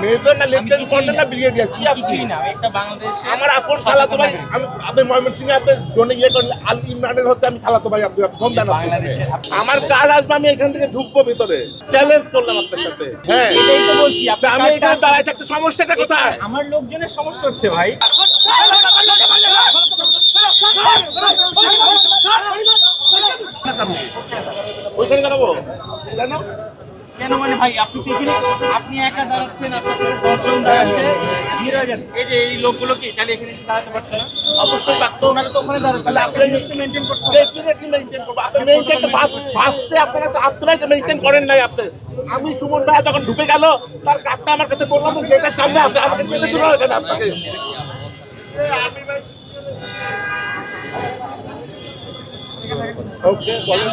Major না lieutenant colonel না brigadier কি আপনি? কিছুই না, আমি একটা বাংলাদেশে আমার আপন খালাতো ভাই, আমি আপনি ময়মনসিংহে আপনার জন্য ইয়ে করলে আল ইমরানের হচ্ছে আমি খালাতো ভাই, আপনি ফোন দেন আপনি। আমার কাজ আসবে, আমি এখান থেকে ঢুকবো ভিতরে, চ্যালেঞ্জ করলাম আপনার সাথে। হ্যাঁ এটাই তো বলছি, তা আমি এখানে দাঁড়ায় থাকতে সমস্যাটা কোথায়? আমার লোকজনের সমস্যা হচ্ছে ভাই। ওইখানে দাঁড়াবো কেন? কেন মানে ভাই, আপনি তো এখানে আপনি একা দাঁড়াচ্ছেন, আপনার সাথে 10 জন দাঁড়াচ্ছে, ভিড় হয়ে যাচ্ছে। এই যে এই লোকগুলো কি চাইলে এখানে এসে দাঁড়াতে পারতো না? অবশ্যই পারতো। ওনারা তো ওখানে দাঁড়াচ্ছে, তাহলে আপনি আপনি মেনটেন করতে হবে। ডেফিনেটলি মেইনটেইন করব। আপনি মেইনটেইন তো ফার্স্টে আপনারাই তো মেইনটেইন করেন নাই আপনি। আমি সুমন ভাই যখন ঢুকে গেল, তার কার্ডটা আমার কাছে বললাম তো গেটের সামনে আছে, আমাকে যেতে দিল না কেন আপনাকে? ওকে বলেন।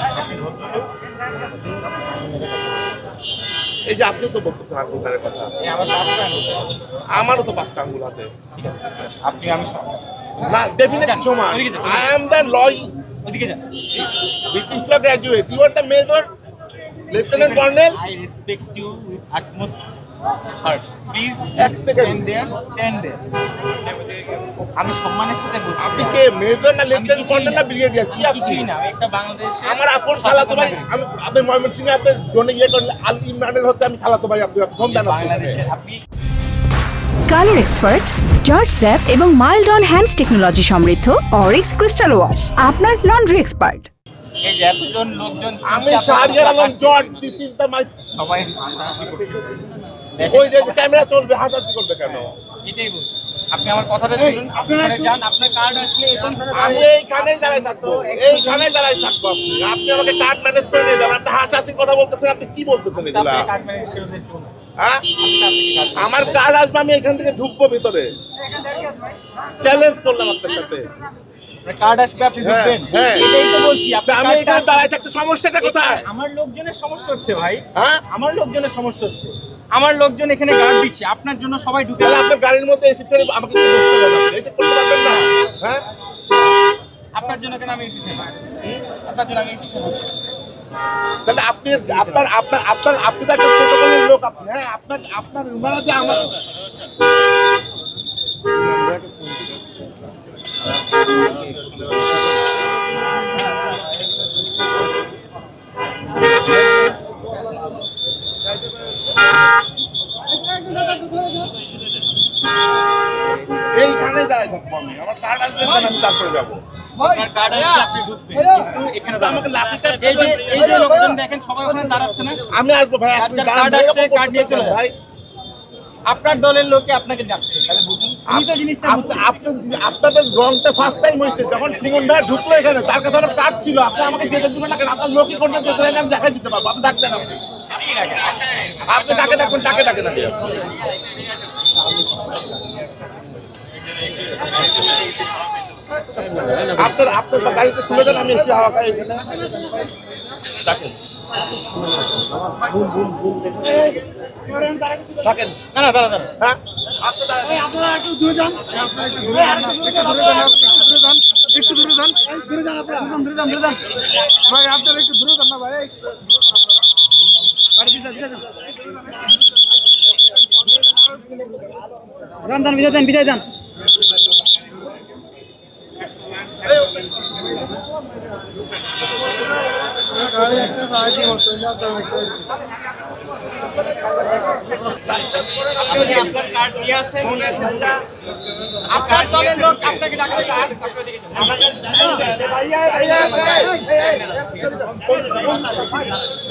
এই যে আপনি তো বলতেছেন আঙ্গুলের কথা, এই আমার পাঁচটা আঙুল। আমারও তো 5টা আঙ্গুল আছে। ঠিক আছে, আপনি আমি সব না ডেফিনেটলি সমান। আই এম দ্য ওদিকে যান। British law graduate. You are the major, lieutenant colonel. I respect you with utmost heart. Please এক just second. stand there. আমি সম্মানের সাথে বলছি। আপনি কে মেজর না লেফটেন্যান্ট কর্নেল না ব্রিগেডিয়ার কি আপনি? কিছুই না, আমি একটা বাংলাদেশে আমার আপন খালাতো ভাই, আমি আপনি ময়মনসিংহে আপনার জন্য ইয়ে করলে আল ইমরানের হচ্ছে আমি খালাতো ভাই, আপনি ফোন দেন আপনি। বাংলাদেশে আপনি কালার এক্সপার্ট, জর্জ স্যাপ এবং মাইল্ড অন হ্যান্ডস টেকনোলজি সমৃদ্ধ অরিক্স ক্রিস্টাল ওয়াশ আপনার লন্ড্রি এক্সপার্ট। এই যে এতজন লোকজন আমি Shahriar Alam George, this is the my. সবাই হাসাহাসি করছে। ওই যে ক্যামেরা চলবে, হাসাহাসি করবে কেন? এটাই বলছি, আপনি আমার কথাটা শুনুন, আপনারা যান, আপনার কার্ড আসলে এখন আমি এইখানেই দাঁড়াই থাকবো, এইখানেই দাঁড়াই থাকবো। আপনি আমাকে কার্ড ম্যানেজ করে নিয়ে যাবেন। আপনি হাসাহাসি কথা বলতেছেন, আপনি কি বলতেছেন এগুলা? কার্ড ম্যানেজ করে দিন। হ্যাঁ আমার কাজ আসবে, আমি এখান থেকে ঢুকবো ভিতরে, চ্যালেঞ্জ করলাম আপনার সাথে। কার্ড আসবে, আপনি হ্যাঁ, ঢুকবেন। হ্যাঁ। এটাই তো বলছি, তা আমি এখানে দাঁড়ায় থাকতে সমস্যাটা কোথায়? আমার লোকজনের সমস্যা হচ্ছে ভাই। হ্যাঁ আমার লোকজনের সমস্যা হচ্ছে, আমার লোকজন এখানে গার্ড দিচ্ছে, আপনার জন্য সবাই ঢুকে তাহলে আপনার গাড়ির মধ্যে এসি ছেড়ে আমাকে একটু বসতে দেন, আপনি এটা করতে পারবেন না? হ্যাঁ আপনার জন্য কেন আমি এসেছি? আপনার জন্য আমি এসেছি। তাহলে আপনি আপনার আপনার আপনার আপনি তো একটা প্রোটোকলের লোক আপনি। হ্যাঁ আপনার আপনার উনারা যে আমার এইখানেই দাঁড়াই থাকবো আমি। আমার কার্ড আসবে, আমি তারপরে যাবো। আপনার কার্ড আসবে, আপনি ঢুকবেন। কিন্তু এখানে তো আমাকে লাঠি চার্জ এই যে লোকজন দেখেন সবাই ওখানে দাঁড়াচ্ছে না। আমি আসবো ভাই, আপনি যার দাঁড়ান, কার্ড আসছে, এরকম কার্ড নিয়ে করতেছেন চলে ভাই। আপনার দলের লোকে আপনাকে ডাকছে, তাহলে বুঝুন। আমি তো জিনিসটা বুঝছি। আপনাদের রংটা ফার্স্ট টাইম হয়েছে যখন সুমন ভাই ঢুকলো এখানে, তার কাছে আমার কার্ড ছিল, আপনি আমাকে যেতে দিবেন না কেন? আপনার লোকই কোনটা যেতে দেন, আমি দেখাই দিতে পারবো। আপনি ডাকতেন, আপনি ডাকে ডাকুন, ডাকে ডাকে না দিয়ে আপনার আপনার গাড়িতে তুলে দেন, আমি এসে হাওয়া খাই এখানে ডাকেন। থাকেন না না, দাঁড়া দাঁড়া। হ্যাঁ আপনি দাঁড়ান। আপনারা একটু দূরে যান, একটু দূরে যান, একটু দূরে যান, দূরে যান আপনারা, দূরে যান, দূরে যান ভাই, আপনারা একটু দূরে যান না ভাই, রান বিদায় দেন, বিদায় দেন। আপনি যদি আপনার কার্ড নিয়ে আসেন, আপনার দলের লোক আপনাকে ডাকছে।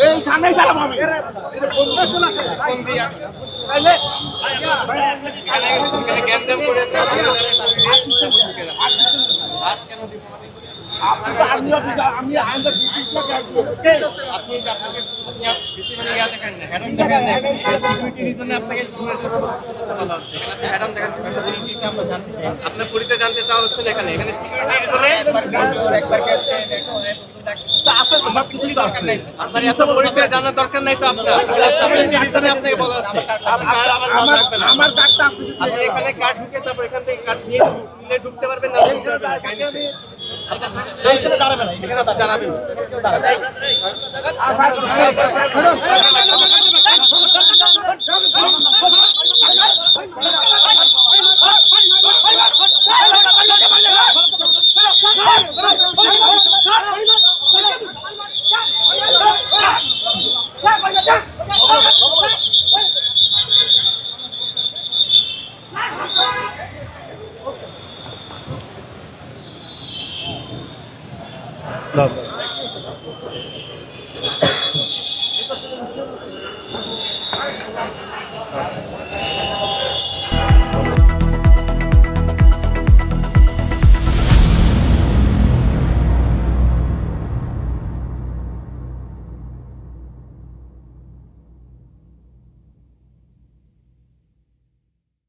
এইখানেই দাঁড়াবো আমি। এখানে গ্যাঞ্জাম করে হাত কেন দিব? আপনি তো আমি আমাদের আপনি বেশি মানে ইয়া দেখেন না, হ্যাডম দেখেন না, সিকিউরিটি রিজনে আপনাকে বলা হচ্ছে। এখানে আপনি হ্যাডম দেখেন, সেটা পরিচিত আমরা জানতে চাই। আপনার পরিচয় জানতে চাওয়া হচ্ছে না এখানে। এখানে সিকিউরিটি রিজনে একবার ক্যাপ্টেন আমার কিছু দরকার নাই। আপনার এত পরিচয় জানার দরকার নাই তো। আপনার সিকিউরিটি রিজনে আপনাকে বলা হচ্ছে কার্ড আমার নাম রাখবেন। আমার কার্ডটা আপনি এখানে কার্ড ঢুকে তারপর এখান থেকে কার্ড নিয়ে ঢুকতে পারবেন না? এখানে দাঁড়াবেন, এখানে দাঁড়াবেন, দাঁড়াবেন। না